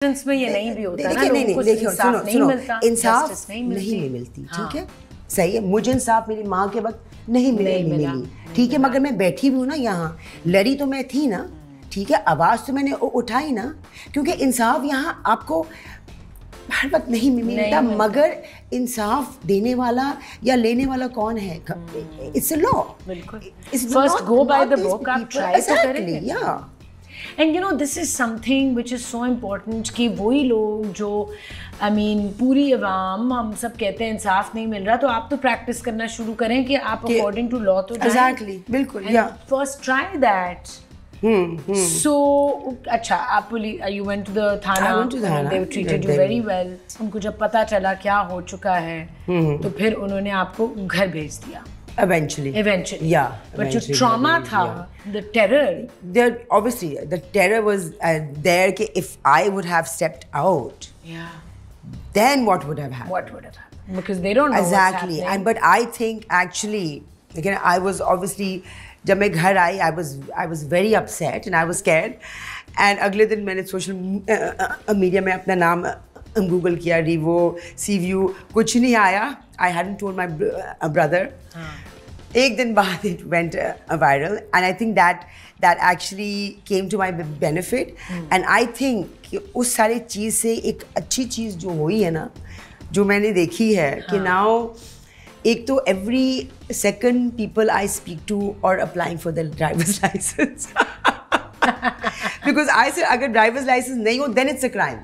में ये नहीं भी होता ना, नहीं लोगों को इंसाफ नहीं मिलता, इंसाफ नहीं मिलती, ठीक है, सही है। मुझे इंसाफ मेरी माँ के वक्त नहीं मिली, ठीक है, मगर मैं बैठी हुई हूँ ना यहाँ, लड़ी तो मैं थी ना, ठीक है, आवाज़ तो मैंने उठाई ना, क्योंकि इंसाफ यहाँ आपको हर वक्त नहीं मिलता, मगर इंसाफ देने वाला या लेने वाला कौन है? It's a law. बिल्कुल, first go by the book, आप ट्राई तो करें। या and you know this is something which is so important कि वही लोग जो पूरी अवाम, हम सब कहते हैं इंसाफ नहीं मिल रहा, तो आप तो प्रैक्टिस करना शुरू करें कि आप अकॉर्डिंग टू लॉ तो जाएं। एग्जैक्टली, बिल्कुल, या फर्स्ट ट्राई दैट। So, अच्छा, आप you went to the थाना, they treated you very well. उनको जब पता चला क्या हो चुका है, तो फिर उन्होंने आपको घर भेज दिया. Eventually, yeah. But जो trauma था, the terror. Obviously, the terror was there. कि if I would have stepped out, then what would have happened? What would have happened? Because they don't know exactly. what's happening. But I think actually, again, I was obviously. जब मैं घर आई, I was very upset and I was scared. And अगले दिन मैंने social media में अपना नाम Google किया, रिवो, सीव्यू, कुछ नहीं आया. I hadn't told my brother. एक दिन बाद it went viral, and I think that actually came to my benefit. And I think कि उस सारी चीज़ से एक अच्छी चीज़ जो हुई है ना, जो मैंने देखी है कि now एक तो every second people I speak to are applying for the driver's license. Because I said अगर driver's license नहीं हो then it's a crime.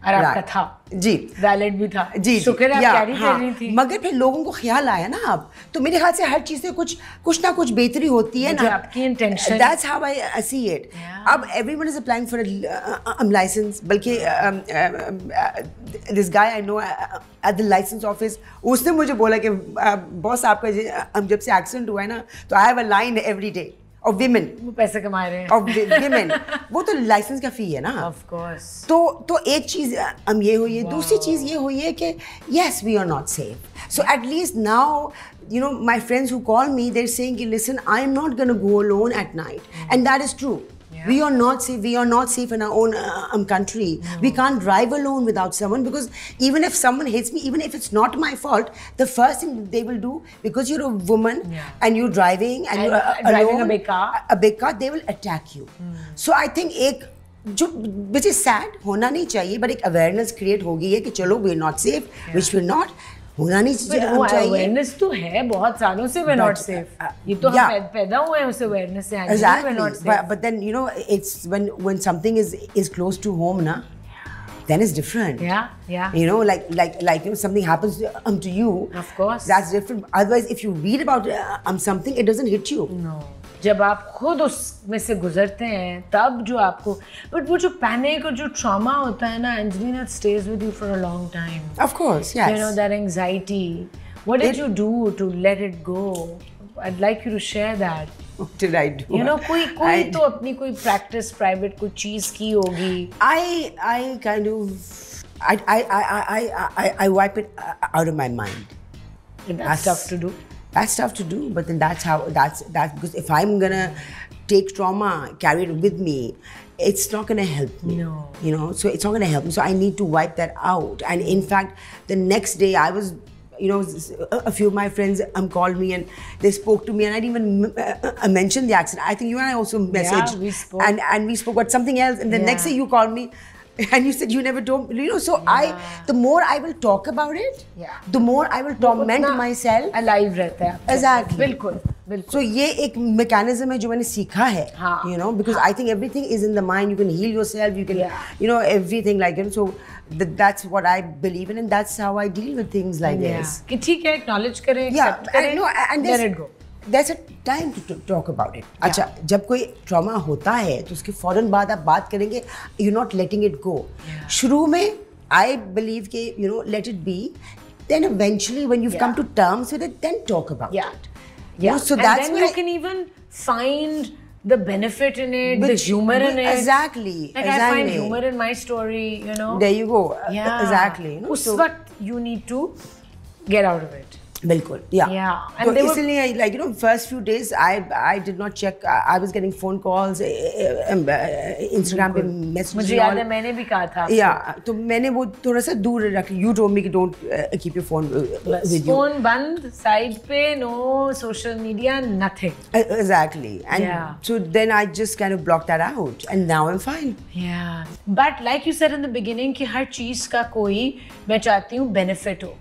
और आपका था जी, वैलिड भी था जी, शुक्र है आप कैरी कर रही थी. मगर फिर लोगों को ख्याल आया ना, अब तो मेरे ख्याल से हर चीज़ से कुछ ना कुछ बेहतरी होती है ना, आपकी intention. That's how I see it. अब everyone is applying for a license. बल्कि this guy I know at the license office, उसने मुझे बोला कि बॉस आपका जब से एक्सीडेंट हुआ है ना, तो I have a line every day of women. वो पैसे कमा रहे हैं. Of women. वो तो लाइसेंस का फी है ना. Of course. तो एक चीज़ हम ये हुई है, दूसरी चीज़ ये हुई है कि yes we are not safe. So at least now, you know, my friends who call me, they're saying, listen, I'm not going to go alone at night. And that is true. We are not safe. We are not safe in our own country. We can't drive alone without someone, because even if someone hits me, even if it's not my fault, the first thing they will do, because you're a woman and you're driving and you're driving alone, a big car, they will attack you. So I think जो which is sad, होना नहीं चाहिए, but एक awareness create हो गई है कि चलो we're not safe, which we're not. होना नहीं चाहिए. अवेयरनेस तो है, बहुत सालों से we're not safe. ये तो हम पैदा हुए हैं उस अवेयरनेस से. Exactly. We're not safe. But then you know, it's when something is close to home na, then it's different. Yeah. You know, like you know, something happens to you. Of course. That's different. Otherwise, if you read about something, it doesn't hit you. No. जब आप खुद उसमें से गुजरते हैं तब जो आपको, बट वो जो पैनिक और जो ट्रॉमा होता है ना, Anjali, that stays with you for a long time. Of course, yes. You know, that anxiety. What did you do to let it go? I'd like you to share that. What did I do? You know, कोई तो अपनी कोई practice private कोई चीज़ की होगी. I kind of I wipe it out of my mind. That's tough to do. That's tough to do, but then that's because if I'm gonna take trauma, carry it with me, it's not gonna help me. No. You know, so it's not gonna help me. So I need to wipe that out. And in fact, the next day I was, you know, a few of my friends called me and they spoke to me, and I didn't even mention the accident. I think you and I also messaged. Yeah, we spoke. And we spoke about something else. And the next day you called me. And you said you never told, you know, so the more I will talk about it, the more I will torment myself. Alive रहता है. Exactly. बिल्कुल. So ये एक mechanism है जो मैंने सीखा है, you know, because I think everything is in the mind. You can heal yourself. You can, you know, everything like it. So that's what I believe in, and that's how I deal with things like this. कि ठीक है, acknowledge करें, accept करें, and let it go. There's a time to talk about it. अच्छा, जब कोई trauma होता है तो उसके फौरन बाद आप बात करेंगे. You're not letting it go. शुरू में I believe कि, you know, let it be. Then eventually when you've come to terms with it, then talk about it. Yeah. So and that's then you can even find the benefit in it, the humor in it. Exactly. Like I find humor in my story, you know. There you go. Yeah. Exactly. You know, उस वक्त you need to get out of it. बिल्कुल, yeah. Yeah, तो इसलिए like you know first few days I did not check. I was getting phone calls, Instagram पे messages. मुझे याद है मैंने भी कहा था. Yeah, तो मैंने वो थोड़ा सा दूर रख. You told me कि don't keep your phone with you. Phone बंद, side पे, no social media, nothing. Exactly, and so then I just kind of blocked that out, and now I'm fine. Yeah, but like you said in the beginning कि हर चीज़ का कोई मैं चाहती हूँ benefit हो.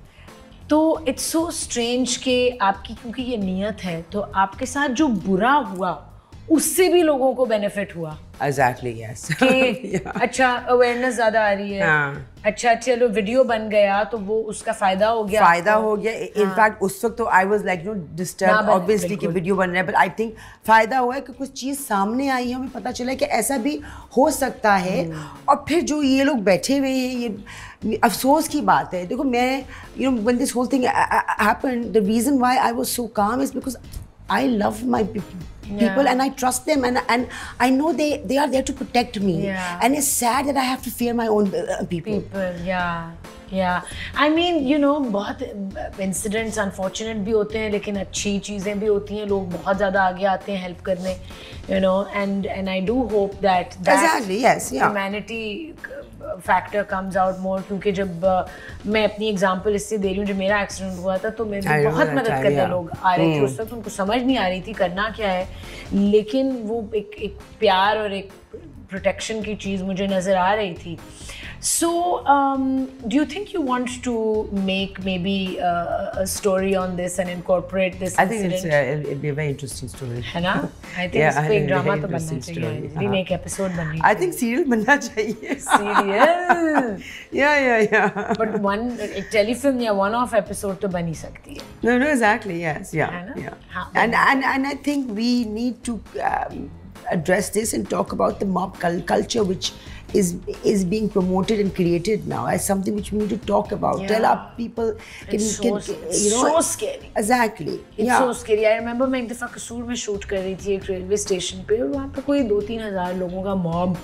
तो इट्स सो स्ट्रेंज कि आपकी क्योंकि ये नियत है तो आपके साथ जो बुरा हुआ उससे भी लोगों को बेनिफिट हुआ. Exactly, yes. कि अच्छा अवेयरनेस ज़्यादा आ रही है. अच्छा चलो वीडियो बन गया तो वो उसका फायदा हो गया. इनफैक्ट उस वक्त तो I was like you know disturb obviously कि वीडियो बन रहा है, बट आई थिंक फायदा हुआ है कि कुछ चीज़ सामने आई है, हमें पता चला कि ऐसा भी हो सकता है. और फिर जो ये लोग बैठे हुए हैं, ये अफसोस की बात है. देखो मैं you know when this whole thing happened, the reason why I was so calm is because I love my people and I trust them and I know they are there to protect me. And it's sad that I have to fear my own people. Yeah. I mean, you know, बहुत incidents unfortunate भी होते हैं लेकिन अच्छी चीज़ें भी होती हैं. लोग बहुत ज़्यादा आगे आते हैं help करने, you know, and I do hope that exactly, yes, yeah. humanity factor comes out more. क्योंकि जब मैं अपनी एग्जांपल इससे दे रही हूँ, जब मेरा एक्सीडेंट हुआ था तो मेरे बहुत मदद करने लोग आ रहे थे. उस वक्त उनको समझ नहीं आ रही थी करना क्या है, लेकिन वो एक प्यार और एक प्रोटेक्शन की चीज़ मुझे नज़र आ रही थी. So, do you think you want to make maybe a story on this and incorporate this incident? I think it'd be a very interesting story. है ना? I think इस पे एक ड्रामा तो बनना चाहिए. Remake episode बननी. I think serial बनना चाहिए. Serial. Yeah. But एक टेलीफिल्म या one-off episode तो बन ही सकती है. No, exactly. Yes, yeah. And I think we need to address this and talk about the mob culture which is being promoted and created now as something which we need to talk about. Tell our people. It's so scary. Exactly. It's so scary. I remember मैं एक दफ़ा कसूर में shoot कर रही थी एक railway station पे और वहाँ पे कोई 2-3 हज़ार लोगों का मॉब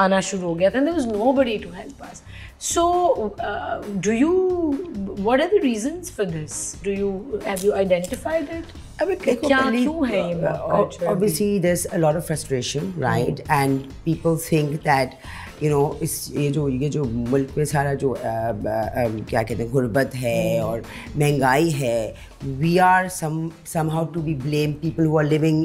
आना शुरू हो गया था. There was nobody to help us. So, what are the reasons for this? Have you identified it? I mean, क्यों है ये culture? Obviously, there's a lot of frustration, right? And people think that, you know, ये जो मुल्क में सारा जो क्या कहते हैं गुर्बत है और महंगाई है, we are somehow to be blamed. People who are living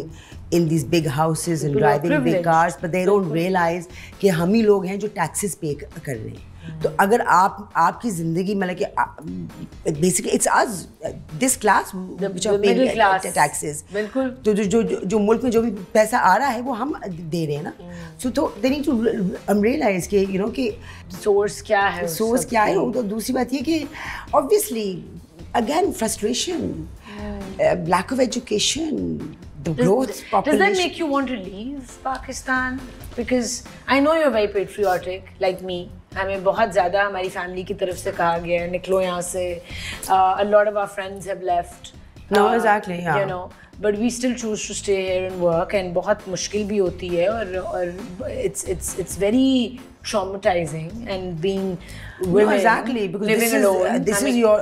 in these big houses and driving big cars, but they don't realize कि हम ही लोग हैं जो taxes pay कर रहे हैं. तो अगर आपकी जिंदगी मतलब कि basically it's us this class which are paying taxes. बिल्कुल. तो जो मुल्क में जो भी पैसा आ रहा है वो हम दे रहे हैं ना. सो तो दे नीड टू रियलाइज कि यू नो कि सोर्स क्या है. तो दूसरी बात ये कि obviously again frustration, lack of education, the growth population. Does that make you want to leave Pakistan? Because I know you're very patriotic like me. हमें बहुत ज़्यादा हमारी फैमिली की तरफ से कहा गया है निकलो यहाँ से. A lot of our friends have left. No, exactly, yeah. You know, but we still choose to stay here and work. And बहुत मुश्किल भी होती है और it's very traumatizing and being women. No, exactly, because living alone. This is your